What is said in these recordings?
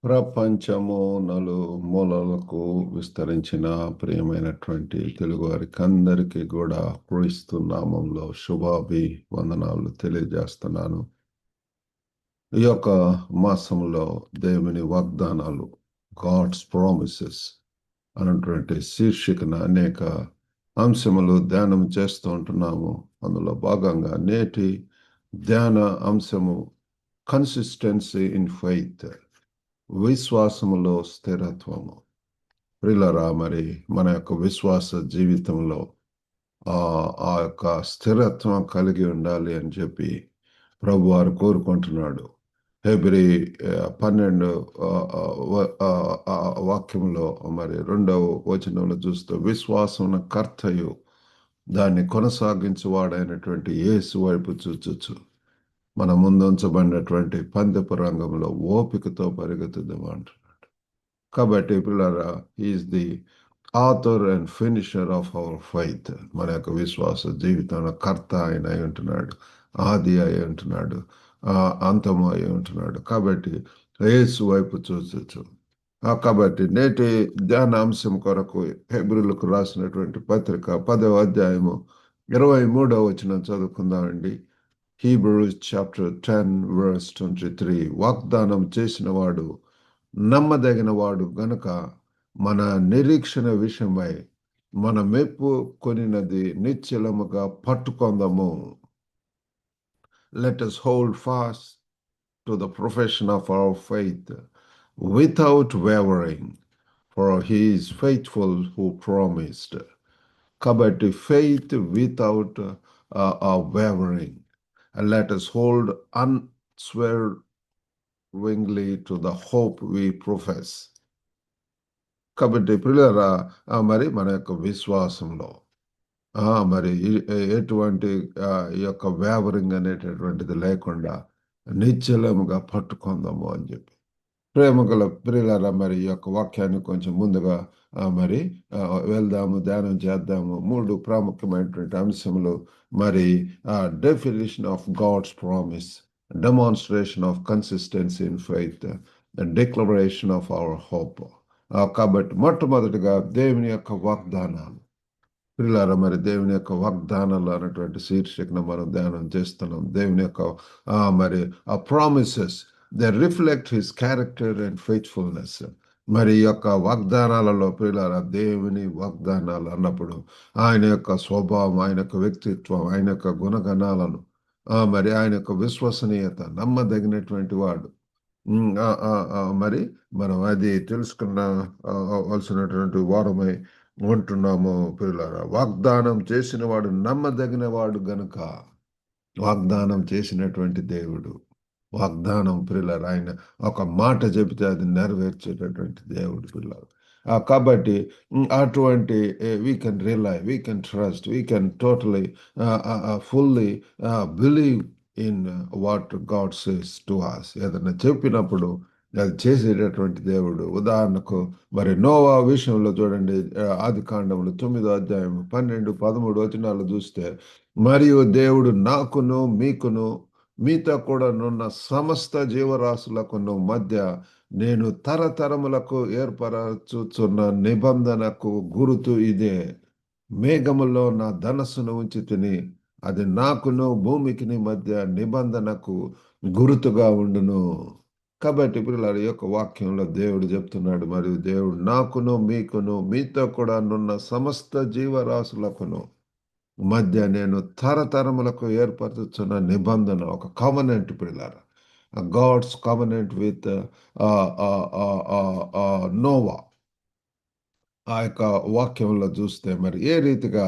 ప్రపంచము నలుమూలలకు విస్తరించిన ప్రియమైనటువంటి తెలుగు వారికి అందరికీ కూడా క్రీస్తు నామంలో శుభాభివందనాలు తెలియజేస్తున్నాను. ఈ యొక్క మాసంలో దేవుని వాగ్దానాలు, గాడ్స్ ప్రామిసెస్ అన్నటువంటి శీర్షికన అనేక అంశములు ధ్యానం చేస్తూ ఉంటున్నాము. అందులో భాగంగా నేటి ధ్యాన అంశము కన్సిస్టెన్సీ ఇన్ ఫెయిత్, విశ్వాసములో స్థిరత్వము. ప్రియులారా, మరి మన యొక్క విశ్వాస జీవితంలో ఆ యొక్క స్థిరత్వం కలిగి ఉండాలి అని చెప్పి ప్రభు వారు కోరుకుంటున్నాడు. హెబ్రీ 12 వాక్యంలో మరి 2వ వచనంలో చూస్తూ విశ్వాసం కర్తయు దాన్ని కొనసాగించువాడైనటువంటి యేసు వైపు చూచొచ్చు మన ముందుంచబడినటువంటి పందెపు రంగంలో ఓపికతో పరిగెత్తుదాం అంటున్నాడు. కాబట్టి పిల్లరా, is the author and finisher of our faith. మన యొక్క విశ్వాస జీవితంలో కర్త ఆయన అయి ఉంటున్నాడు, ఆది అయి ఉంటున్నాడు, అంతము అయి ఉంటున్నాడు. కాబట్టి యేసు వైపు చూచొచ్చు. కాబట్టి నేటి ధ్యానాంశం కొరకు హెబ్రీలకు రాసినటువంటి పత్రిక 10వ అధ్యాయము 23వ వచనం చదువుకుందామండి. Hebrews chapter 10 verse 23. వాగ్దానం చేసిన వాడు నమ్మదగిన వాడు గనుక మన నిరీక్షణ విషయమై మన మెప్పు కొనినది నిశ్చలముగా పట్టుకొందము. Let us hold fast to the profession of our faith without wavering, for he is faithful who promised. కాబట్టి faith without wavering. And let us hold unswervingly to the hope we profess. కాబట్టి ప్రియులారా, మరి మన యొక్క విశ్వాసంలో మరి ఎటువంటి ఈ యొక్క వేవరింగ్ అనేటటువంటిది లేకుండా నిశ్చలముగా పట్టుకుందాము అని చెప్పి. ప్రేమగల ప్రియులారా, మరి ఈ యొక్క వాక్యాన్ని కొంచెం ముందుగా మరి వెళ్దాము, ధ్యానం చేద్దాము. 3 ప్రాముఖ్యమైనటువంటి అంశములు. మరి definition of God's promise, demonstration of consistency in faith, declaration of our hope. కాబట్టి మొట్టమొదటిగా దేవుని యొక్క వాగ్దానాలు. ప్రియులారా, మరి దేవుని యొక్క వాగ్దానాలు అన్నటువంటి శీర్షికను మనం ధ్యానం చేస్తున్నాం. దేవుని యొక్క మరి ఆ promises, they reflect his character and faithfulness. మరి ఈ యొక్క వాగ్దానాలలో ప్రియులారా, దేవుని వాగ్దానాలు అన్నప్పుడు ఆయన యొక్క స్వభావం, ఆయన యొక్క వ్యక్తిత్వం, ఆయన యొక్క గుణగణాలను, మరి ఆయన యొక్క విశ్వసనీయత, నమ్మదగినటువంటి వాడు. మరి మనం అది తెలుసుకున్న వలసినటువంటి వారమై ఉంటున్నాము. ప్రియులారా, వాగ్దానం చేసిన వాడు నమ్మదగిన వాడు గనుక, వాగ్దానం చేసినటువంటి దేవుడు, వాగ్దానం ప్రియులారా, ఆయన ఒక మాట చెబితే అది నెరవేర్చేటటువంటి దేవుడు పిల్లలు. కాబట్టి అటువంటి we can rely, we can trust, we can totally fully believe in what God says to us. ఏదైనా చెప్పినప్పుడు అది చేసేటటువంటి దేవుడు. ఉదాహరణకు మరి నోవా విషయంలో చూడండి, ఆది కాండములు 9వ అధ్యాయం 12, 13 వచనాలు చూస్తే, మరియు దేవుడు నాకును మీకును మీతో కూడా నున్న సమస్త జీవరాశులకును మధ్య నేను తరతరములకు ఏర్పరచుచున్న నిబంధనకు గురుతు ఇదే, మేఘములో నా ధనస్సును ఉంచి తిని అది నాకును భూమికిని మధ్య నిబంధనకు గురుతుగా ఉండును. కాబట్టి పిల్లల యొక్క వాక్యంలో దేవుడు చెప్తున్నాడు, మరియు దేవుడు నాకును మీకును మీతో కూడా నున్న సమస్త జీవరాశులకును మధ్య నేను తరతరములకు ఏర్పరచున్న నిబంధన, ఒక కవనెంట్ పిల్లల, గాడ్స్ కవనెంట్ విత్ నోవా. ఆ యొక్క వాక్యంలో చూస్తే మరి ఏ రీతిగా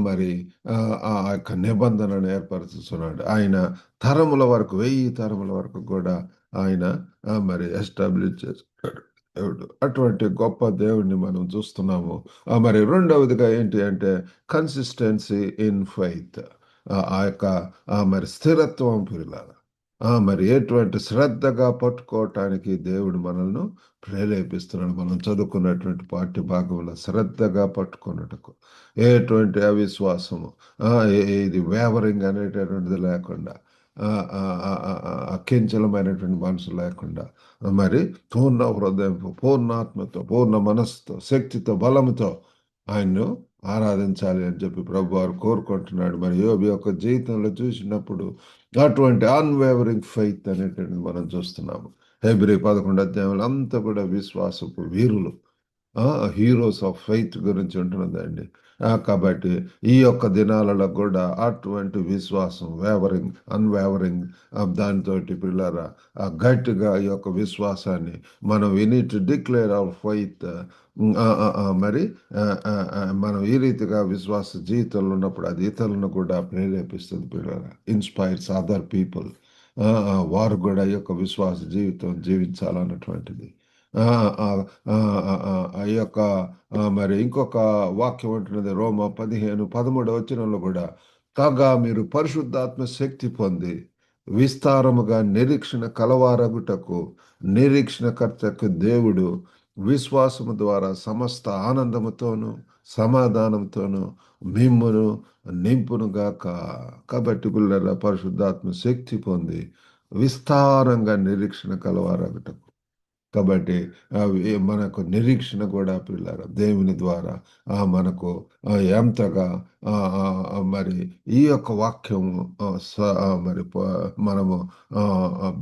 మరి ఆ యొక్క నిబంధనను ఏర్పరచుతున్నాడు. ఆయన తరముల వరకు, 1000 తరముల వరకు కూడా ఆయన మరి ఎస్టాబ్లిష్ చేస్తున్నాడు దేవుడు. అటువంటి గొప్ప దేవుడిని మనం చూస్తున్నాము. మరి రెండవదిగా ఏంటి అంటే కన్సిస్టెన్సీ ఇన్ ఫెయిత్, ఆ యొక్క మరి స్థిరత్వం పిల్లల. మరి ఎటువంటి శ్రద్ధగా పట్టుకోవటానికి దేవుడు మనల్ని ప్రేరేపిస్తున్నాడు. మనం చదువుకున్నటువంటి పాఠ్య భాగంలో శ్రద్ధగా పట్టుకున్నట్టుకు, ఎటువంటి అవిశ్వాసము, ఇది వేవరింగ్ అనేటటువంటిది లేకుండా అకించలమైనటువంటి మనసు లేకుండా మరి పూర్ణ హృదయంతో, పూర్ణాత్మతో, పూర్ణ మనస్సుతో, శక్తితో, బలముతో ఆయన్ను ఆరాధించాలి అని చెప్పి ప్రభు వారు కోరుకుంటున్నాడు. మరి యోబు యొక్క జీవితంలో చూసినప్పుడు అటువంటి అన్వేవరింగ్ ఫెయిత్ అనేటువంటిది మనం చూస్తున్నాము. హెబ్రీ 11 అధ్యాయంలో అంతా కూడా విశ్వాసపు వీరులు, హీరోస్ ఆఫ్ ఫెయిత్ గురించి ఉంటున్నదండి. కాబట్టి ఈ యొక్క దినాలలో కూడా అటువంటి విశ్వాసం వేవరింగ్ అన్వేవరింగ్ దానితోటి పిల్లరా గట్టిగా ఈ యొక్క విశ్వాసాన్ని మనం we need to declare our faith. మరి మనం ఈ రీతిగా విశ్వాస జీవితంలో ఉన్నప్పుడు అది ఇతరులను కూడా ప్రేరేపిస్తుంది పిల్లరా, ఇన్స్పైర్స్ అదర్ పీపుల్. వారు కూడా ఈ యొక్క విశ్వాస జీవితం జీవించాలన్నటువంటిది. ఆ, ఆ, ఆ, ఈ యొక్క మరి ఇంకొక వాక్యం ఉంటున్నది రోమా 15:13 కూడా, కాగా మీరు పరిశుద్ధాత్మ శక్తి పొంది విస్తారముగా నిరీక్షణ కలవారగుటకు నిరీక్షణకర్తకు దేవుడు విశ్వాసము ద్వారా సమస్త ఆనందముతోను సమాధానంతోను మిమ్మును నింపునుగాక. కాబట్టి పిల్లల పరిశుద్ధాత్మ శక్తి పొంది విస్తారంగా నిరీక్షణ కలవారగుటకు. కాబట్టి మనకు నిరీక్షణ కూడా పిల్లలు దేవుని ద్వారా మనకు ఎంతగా మరి ఈ యొక్క వాక్యము మరి మనము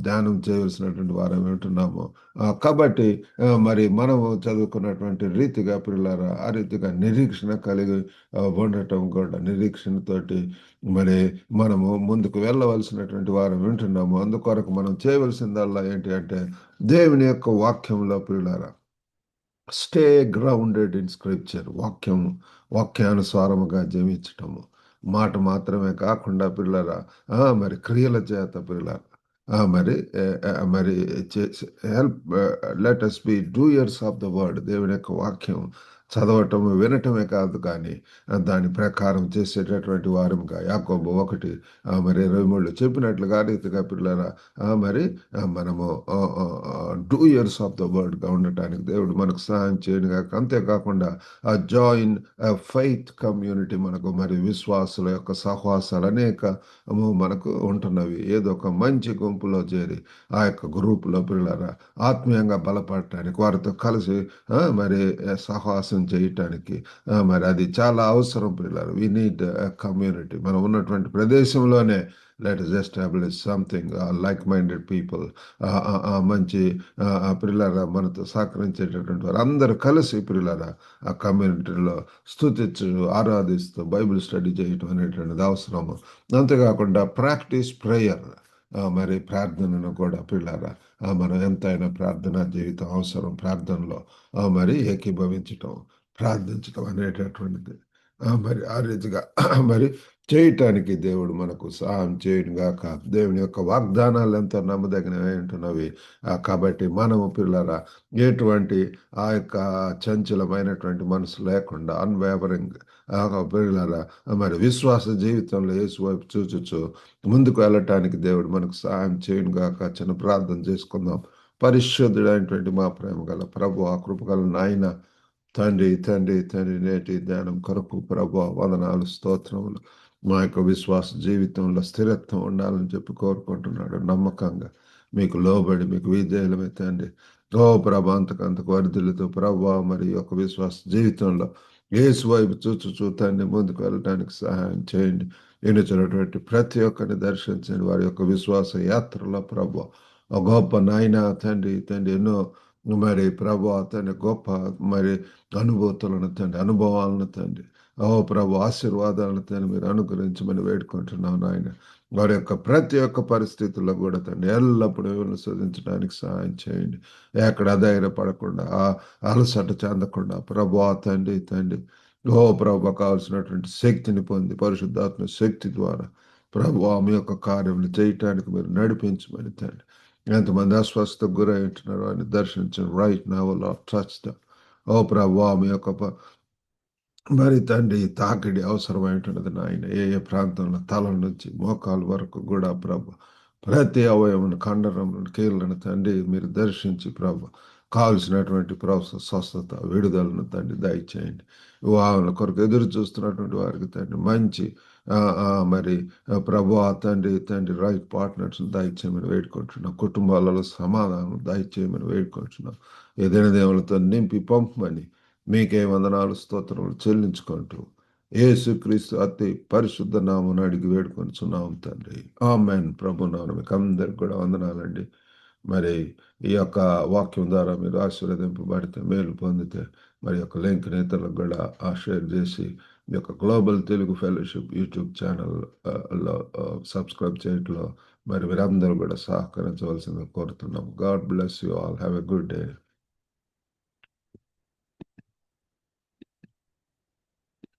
ధ్యానం చేయవలసినటువంటి వారం వింటున్నాము. కాబట్టి మరి మనము చదువుకున్నటువంటి రీతిగా పిల్లరా ఆ రీతిగా నిరీక్షణ కలిగి ఉండటం కూడా, నిరీక్షణతోటి మరి మనము ముందుకు వెళ్ళవలసినటువంటి వారం వింటున్నాము. అందుకొరకు మనం చేయవలసిందల్లా ఏంటి అంటే దేవుని యొక్క వాక్యంలో పిల్లారా స్టే గ్రౌండెడ్ ఇన్ స్క్రిప్చర్, వాక్యానుసారముగా జీవించటము. మాట మాత్రమే కాకుండా పిల్లరా మరి క్రియల చేత పిల్లరా మరి మరి help let us be doers of the word. దేవుని యొక్క వాక్యం చదవటము వినటమే కాదు కానీ దాని ప్రకారం చేసేటటువంటి వారముగా యాకోబు 1 మరి 23 చెప్పినట్లుగా రీతిగా పిల్లరా మరి మనము డూయర్స్ ఆఫ్ ద వర్డ్గా ఉండటానికి దేవుడు మనకు సహాయం చేయను కాక. అంతేకాకుండా జాయిన్ ఫెయిత్ కమ్యూనిటీ, మనకు మరి విశ్వాసుల యొక్క సహవాసాలు అనేక మనకు ఉంటున్నవి. ఏదో ఒక మంచి గుంపులో చేరి ఆ యొక్క గ్రూపులో పిల్లరా ఆత్మీయంగా బలపడటానికి వారితో కలిసి మరి సహవాసం చేయటానికి మరి అది చాలా అవసరం పిల్లలు. We need community. మనం ఉన్నటువంటి ప్రదేశంలోనే let us establish something like minded people, మంచి పిల్లల మనతో సహకరించేటటువంటి వారు అందరూ కలిసి పిల్లల ఆ కమ్యూనిటీలో స్తుతించు ఆరాధిస్తూ బైబిల్ స్టడీ చేయటం అనేటువంటిది అవసరము. అంతేకాకుండా ప్రాక్టీస్ ప్రేయర్, మరి ప్రార్థనను కూడా పిల్లారా మనం ఎంతైనా ప్రార్థనా జీవితం అవసరం. ప్రార్థనలో మరి ఏకీభవించటం, ప్రార్థించటం అనేటటువంటిది మరి ఆ రీతిగా మరి చేయటానికి దేవుడు మనకు సహాయం చేయను గాక. దేవుని యొక్క వాగ్దానాలు ఎంతో నమ్మదగినవి ఉంటున్నవి. కాబట్టి మనము పిల్లరా ఎటువంటి ఆ యొక్క చంచలమైనటువంటి మనసు లేకుండా అన్వేవరింగ్ పిల్లరా మరి విశ్వాస జీవితంలో యేసు వైపు చూచుచు ముందుకు వెళ్ళటానికి దేవుడు మనకు సహాయం చేయను గాక. చిన్న ప్రార్థన చేసుకుందాం. పరిశుద్ధుడైనటువంటి మా ప్రేమ గల ప్రభు, ఆ కృపగల నాయన తండ్రి తండ్రి తండ్రి నేటి ధ్యానం కొరకు ప్రభు వందనాలు స్తోత్రములు. మా యొక్క విశ్వాస జీవితంలో స్థిరత్వం ఉండాలని చెప్పి కోరుకుంటున్నాడు. నమ్మకంగా మీకు లోబడి మీకు విధేయులమే తండ్రి. ఓ ప్రభు అంతకంతకు వర్ధిల్లుతూ ప్రభు మరి యొక్క విశ్వాస జీవితంలో యేసు వైపు చూచు తండ్రి ముందుకు వెళ్ళడానికి సహాయం చేయండి. ఎన్నిచినటువంటి ప్రతి ఒక్కరిని దర్శించండి. వారి యొక్క విశ్వాస యాత్రలో ప్రభు గొప్ప నాయన తండ్రి తండ్రి ఎన్నో మరి ప్రభు తండ్రి గొప్ప మరి అనుభూతులను తండ్రి, అనుభవాలను తండ్రి, ఓ ప్రభు ఆశీర్వాదాలను తండ్రి మీరు అనుగ్రహించమని వేడుకుంటున్నాం నాయన. వారి యొక్క ప్రతి ఒక్క పరిస్థితుల్లో కూడా తండ్రి ఎల్లప్పుడూ మిమ్మల్ని శోధించడానికి సహాయం చేయండి. ఎక్కడ అధైర్యపడకుండా అలసట చెందకుండా ప్రభు తండ్రి తండ్రి ఓ ప్రభు కావాల్సినటువంటి శక్తిని పొంది పరిశుద్ధాత్మ శక్తి ద్వారా ప్రభు మీ యొక్క కార్యములు చేయటానికి మీరు నడిపించమని తండ్రి. ఎంతమంది అస్వస్థకు గురై ఉంటున్నారో అని దర్శించండి. Right now Lord touch them. ఓ ప్రభు మీ యొక్క మరి తండ్రి తాకిడి అవసరమైనటువంటిది నాయన. ఏ ఏ ప్రాంతంలో తల నుంచి మోకాలు వరకు కూడా ప్రభు ప్రతి అవయవను కండరములను కీళ్ళను తండ్రి మీరు దర్శించి ప్రభు కావలసినటువంటి ప్రభు స్వస్థత విడుదలను తండ్రి దయచేయండి. వివాహాల కొరకు ఎదురు చూస్తున్నటువంటి వారికి తండ్రి మంచి మరి ప్రభువా తండ్రి రైట్ పార్ట్నర్స్ దయచేయమని వేడుకుంటున్నాం. కుటుంబాలలో సమాధానం దయచేయమని వేడుకుంటున్నాం. ఏదైనా దేవులతో నింపి పంపమని మీకే వందనాలు స్తోత్రములు చెల్లించుకుంటూ యేసుక్రీస్తు అతి పరిశుద్ధ నామమున అడిగి వేడుకొనుచున్నాం తండ్రి. ఆమేన్. ప్రభు నామమున మీకు అందరికి కూడా వందనాలండి. మరి ఈ యొక్క వాక్యం ద్వారా మీరు ఆశీర్వదింపబడితే, మేలు పొందితే, మరి యొక్క లింక్ ఇతరులకు కూడా షేర్ చేసి మీ యొక్క global Telugu fellowship YouTube channel లో సబ్స్క్రైబ్ చేయట్లో మరి మీరందరూ కూడా సహకరించవలసిందిగా కోరుతున్నాం. God bless you all. Have a good day.